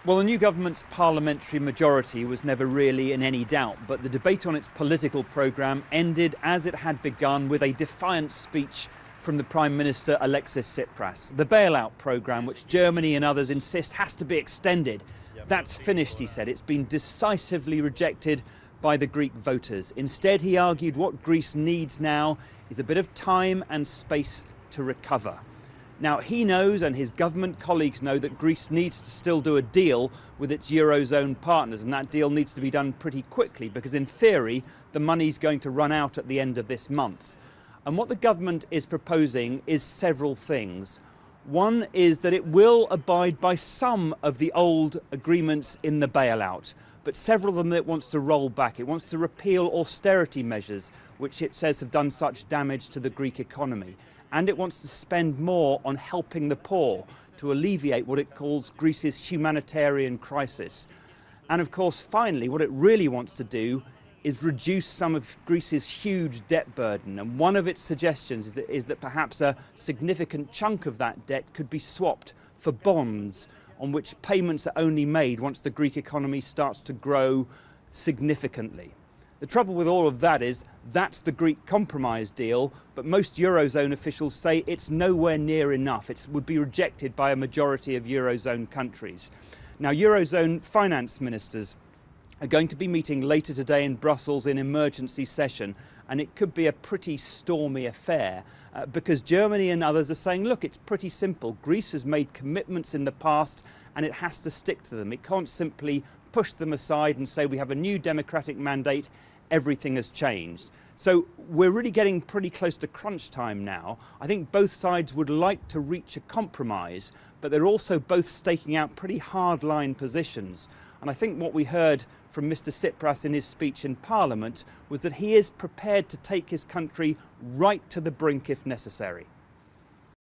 Well, the new government's parliamentary majority was never really in any doubt, but the debate on its political programme ended as it had begun, with a defiant speech from the Prime Minister Alexis Tsipras. The bailout programme, which Germany and others insist has to be extended, that's finished, he said. It's been decisively rejected by the Greek voters. Instead, he argued, what Greece needs now is a bit of time and space to recover. Now, he knows, and his government colleagues know, that Greece needs to still do a deal with its Eurozone partners, and that deal needs to be done pretty quickly because, in theory, the money's going to run out at the end of this month. And what the government is proposing is several things. One is that it will abide by some of the old agreements in the bailout, but several of them it wants to roll back. It wants to repeal austerity measures, which it says have done such damage to the Greek economy. And it wants to spend more on helping the poor to alleviate what it calls Greece's humanitarian crisis. And of course, finally, what it really wants to do is reduce some of Greece's huge debt burden. And one of its suggestions is that perhaps a significant chunk of that debt could be swapped for bonds, on which payments are only made once the Greek economy starts to grow significantly. The trouble with all of that is that's the Greek compromise deal, but most Eurozone officials say it's nowhere near enough. It would be rejected by a majority of Eurozone countries. Now, Eurozone finance ministers are going to be meeting later today in Brussels in emergency session, and it could be a pretty stormy affair because Germany and others are saying, look, it's pretty simple. Greece has made commitments in the past and it has to stick to them. It can't simply push them aside and say we have a new democratic mandate, everything has changed. So we're really getting pretty close to crunch time now. I think both sides would like to reach a compromise, but they're also both staking out pretty hardline positions. And I think what we heard from Mr. Tsipras in his speech in Parliament was that he is prepared to take his country right to the brink if necessary.